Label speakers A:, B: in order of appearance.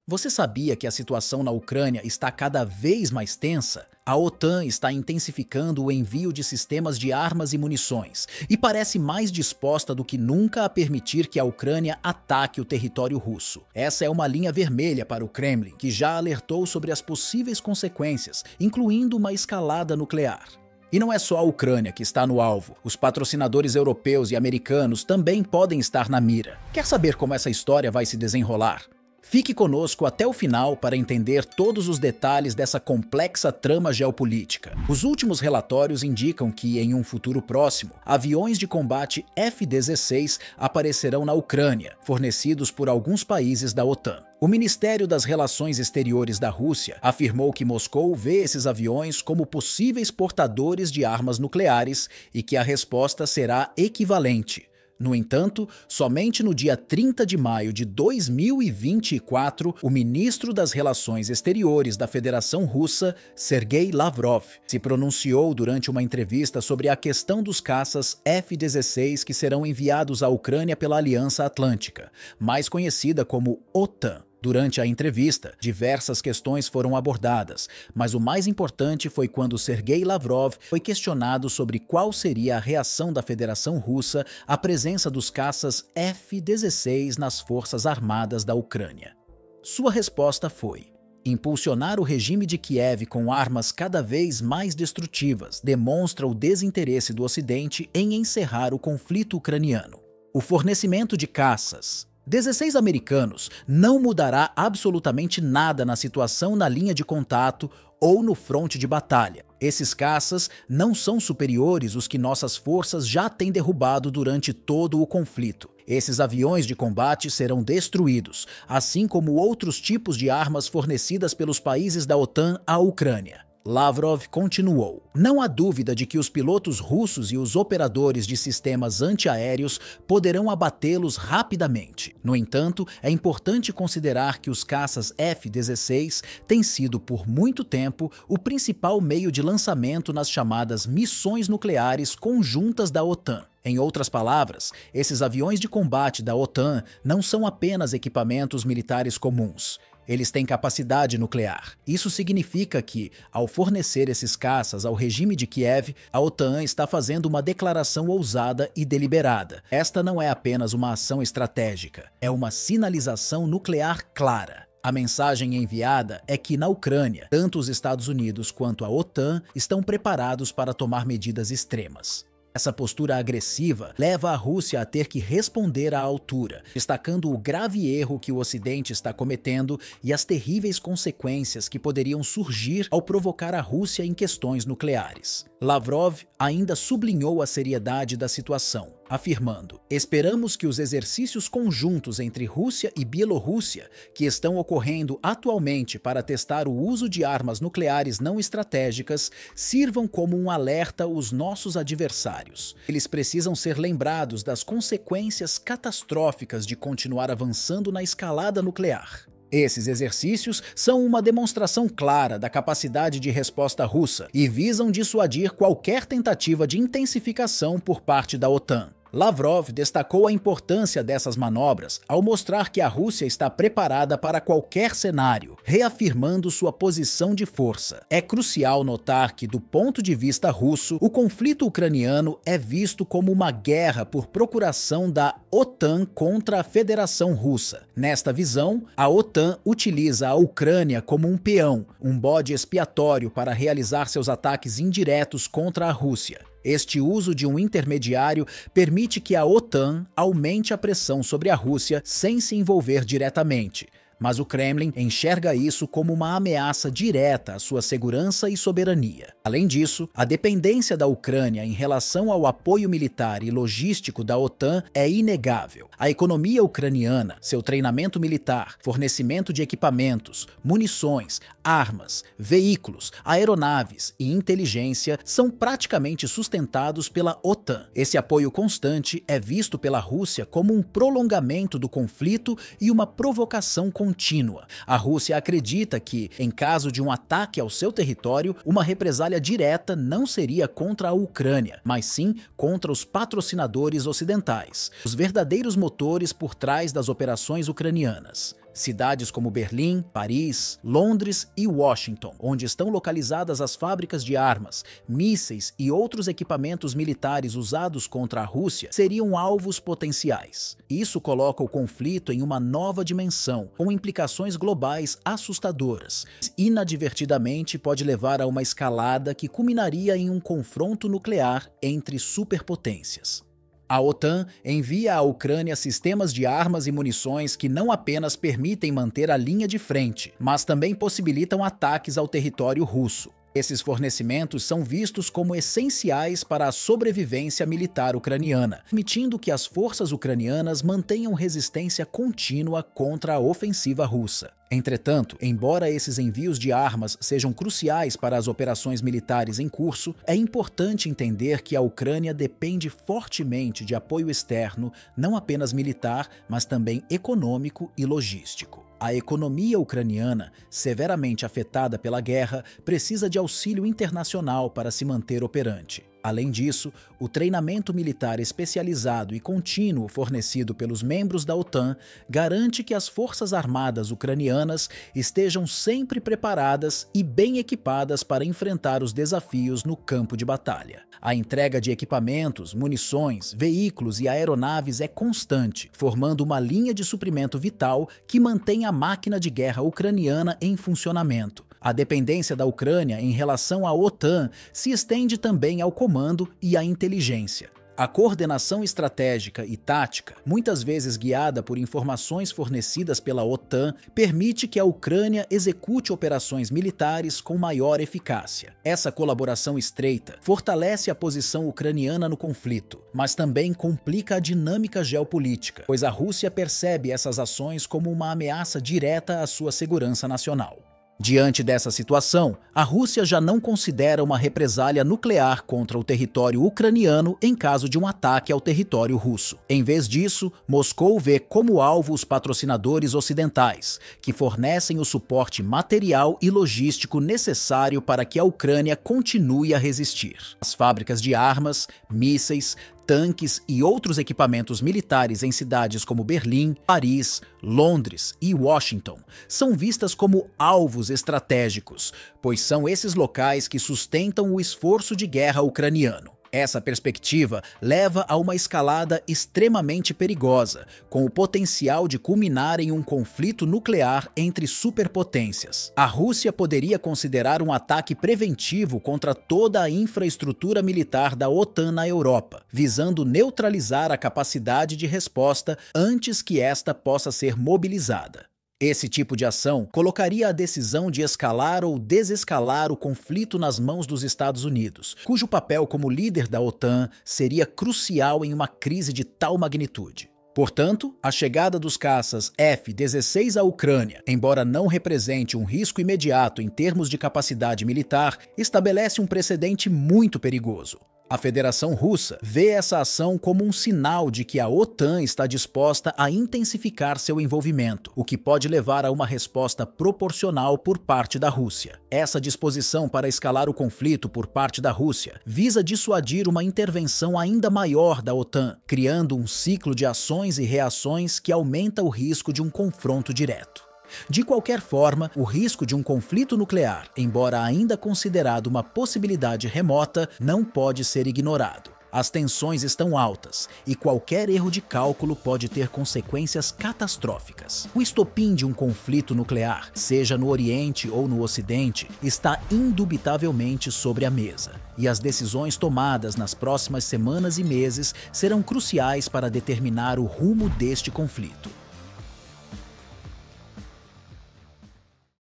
A: Você sabia que a situação na Ucrânia está cada vez mais tensa? A OTAN está intensificando o envio de sistemas de armas e munições e parece mais disposta do que nunca a permitir que a Ucrânia ataque o território russo. Essa é uma linha vermelha para o Kremlin, que já alertou sobre as possíveis consequências, incluindo uma escalada nuclear. E não é só a Ucrânia que está no alvo. Os patrocinadores europeus e americanos também podem estar na mira. Quer saber como essa história vai se desenrolar? Fique conosco até o final para entender todos os detalhes dessa complexa trama geopolítica. Os últimos relatórios indicam que, em um futuro próximo, aviões de combate F-16 aparecerão na Ucrânia, fornecidos por alguns países da OTAN. O Ministério das Relações Exteriores da Rússia afirmou que Moscou vê esses aviões como possíveis portadores de armas nucleares e que a resposta será equivalente. No entanto, somente no dia 30 de maio de 2024, o ministro das Relações Exteriores da Federação Russa, Sergei Lavrov, se pronunciou durante uma entrevista sobre a questão dos caças F-16 que serão enviados à Ucrânia pela Aliança Atlântica, mais conhecida como OTAN. Durante a entrevista, diversas questões foram abordadas, mas o mais importante foi quando Sergei Lavrov foi questionado sobre qual seria a reação da Federação Russa à presença dos caças F-16 nas Forças Armadas da Ucrânia. Sua resposta foi: impulsionar o regime de Kiev com armas cada vez mais destrutivas demonstra o desinteresse do Ocidente em encerrar o conflito ucraniano. O fornecimento de caças 16 americanos não mudará absolutamente nada na situação na linha de contato ou no fronte de batalha. Esses caças não são superiores aos que nossas forças já têm derrubado durante todo o conflito. Esses aviões de combate serão destruídos, assim como outros tipos de armas fornecidas pelos países da OTAN à Ucrânia. Lavrov continuou: não há dúvida de que os pilotos russos e os operadores de sistemas antiaéreos poderão abatê-los rapidamente. No entanto, é importante considerar que os caças F-16 têm sido por muito tempo o principal meio de lançamento nas chamadas missões nucleares conjuntas da OTAN. Em outras palavras, esses aviões de combate da OTAN não são apenas equipamentos militares comuns. Eles têm capacidade nuclear. Isso significa que, ao fornecer esses caças ao regime de Kiev, a OTAN está fazendo uma declaração ousada e deliberada. Esta não é apenas uma ação estratégica, é uma sinalização nuclear clara. A mensagem enviada é que, na Ucrânia, tanto os Estados Unidos quanto a OTAN estão preparados para tomar medidas extremas. Essa postura agressiva leva a Rússia a ter que responder à altura, destacando o grave erro que o Ocidente está cometendo e as terríveis consequências que poderiam surgir ao provocar a Rússia em questões nucleares. Lavrov ainda sublinhou a seriedade da situação, afirmando: esperamos que os exercícios conjuntos entre Rússia e Bielorrússia, que estão ocorrendo atualmente para testar o uso de armas nucleares não estratégicas, sirvam como um alerta aos nossos adversários. Eles precisam ser lembrados das consequências catastróficas de continuar avançando na escalada nuclear. Esses exercícios são uma demonstração clara da capacidade de resposta russa e visam dissuadir qualquer tentativa de intensificação por parte da OTAN. Lavrov destacou a importância dessas manobras ao mostrar que a Rússia está preparada para qualquer cenário, reafirmando sua posição de força. É crucial notar que, do ponto de vista russo, o conflito ucraniano é visto como uma guerra por procuração da OTAN contra a Federação Russa. Nesta visão, a OTAN utiliza a Ucrânia como um peão, um bode expiatório para realizar seus ataques indiretos contra a Rússia. Este uso de um intermediário permite que a OTAN aumente a pressão sobre a Rússia sem se envolver diretamente. Mas o Kremlin enxerga isso como uma ameaça direta à sua segurança e soberania. Além disso, a dependência da Ucrânia em relação ao apoio militar e logístico da OTAN é inegável. A economia ucraniana, seu treinamento militar, fornecimento de equipamentos, munições, armas, veículos, aeronaves e inteligência são praticamente sustentados pela OTAN. Esse apoio constante é visto pela Rússia como um prolongamento do conflito e uma provocação contínua. A Rússia acredita que, em caso de um ataque ao seu território, uma represália direta não seria contra a Ucrânia, mas sim contra os patrocinadores ocidentais, os verdadeiros motores por trás das operações ucranianas. Cidades como Berlim, Paris, Londres e Washington, onde estão localizadas as fábricas de armas, mísseis e outros equipamentos militares usados contra a Rússia, seriam alvos potenciais. Isso coloca o conflito em uma nova dimensão, com implicações globais assustadoras. Inadvertidamente pode levar a uma escalada que culminaria em um confronto nuclear entre superpotências. A OTAN envia à Ucrânia sistemas de armas e munições que não apenas permitem manter a linha de frente, mas também possibilitam ataques ao território russo. Esses fornecimentos são vistos como essenciais para a sobrevivência militar ucraniana, permitindo que as forças ucranianas mantenham resistência contínua contra a ofensiva russa. Entretanto, embora esses envios de armas sejam cruciais para as operações militares em curso, é importante entender que a Ucrânia depende fortemente de apoio externo, não apenas militar, mas também econômico e logístico. A economia ucraniana, severamente afetada pela guerra, precisa de auxílio internacional para se manter operante. Além disso, o treinamento militar especializado e contínuo fornecido pelos membros da OTAN garante que as forças armadas ucranianas estejam sempre preparadas e bem equipadas para enfrentar os desafios no campo de batalha. A entrega de equipamentos, munições, veículos e aeronaves é constante, formando uma linha de suprimento vital que mantém a máquina de guerra ucraniana em funcionamento. A dependência da Ucrânia em relação à OTAN se estende também ao comando e à inteligência. A coordenação estratégica e tática, muitas vezes guiada por informações fornecidas pela OTAN, permite que a Ucrânia execute operações militares com maior eficácia. Essa colaboração estreita fortalece a posição ucraniana no conflito, mas também complica a dinâmica geopolítica, pois a Rússia percebe essas ações como uma ameaça direta à sua segurança nacional. Diante dessa situação, a Rússia já não considera uma represália nuclear contra o território ucraniano em caso de um ataque ao território russo. Em vez disso, Moscou vê como alvo os patrocinadores ocidentais, que fornecem o suporte material e logístico necessário para que a Ucrânia continue a resistir. As fábricas de armas, mísseis, tanques e outros equipamentos militares em cidades como Berlim, Paris, Londres e Washington são vistas como alvos estratégicos, pois são esses locais que sustentam o esforço de guerra ucraniano. Essa perspectiva leva a uma escalada extremamente perigosa, com o potencial de culminar em um conflito nuclear entre superpotências. A Rússia poderia considerar um ataque preventivo contra toda a infraestrutura militar da OTAN na Europa, visando neutralizar a capacidade de resposta antes que esta possa ser mobilizada. Esse tipo de ação colocaria a decisão de escalar ou desescalar o conflito nas mãos dos Estados Unidos, cujo papel como líder da OTAN seria crucial em uma crise de tal magnitude. Portanto, a chegada dos caças F-16 à Ucrânia, embora não represente um risco imediato em termos de capacidade militar, estabelece um precedente muito perigoso. A Federação Russa vê essa ação como um sinal de que a OTAN está disposta a intensificar seu envolvimento, o que pode levar a uma resposta proporcional por parte da Rússia. Essa disposição para escalar o conflito por parte da Rússia visa dissuadir uma intervenção ainda maior da OTAN, criando um ciclo de ações e reações que aumenta o risco de um confronto direto. De qualquer forma, o risco de um conflito nuclear, embora ainda considerado uma possibilidade remota, não pode ser ignorado. As tensões estão altas e qualquer erro de cálculo pode ter consequências catastróficas. O estopim de um conflito nuclear, seja no Oriente ou no Ocidente, está indubitavelmente sobre a mesa. E as decisões tomadas nas próximas semanas e meses serão cruciais para determinar o rumo deste conflito.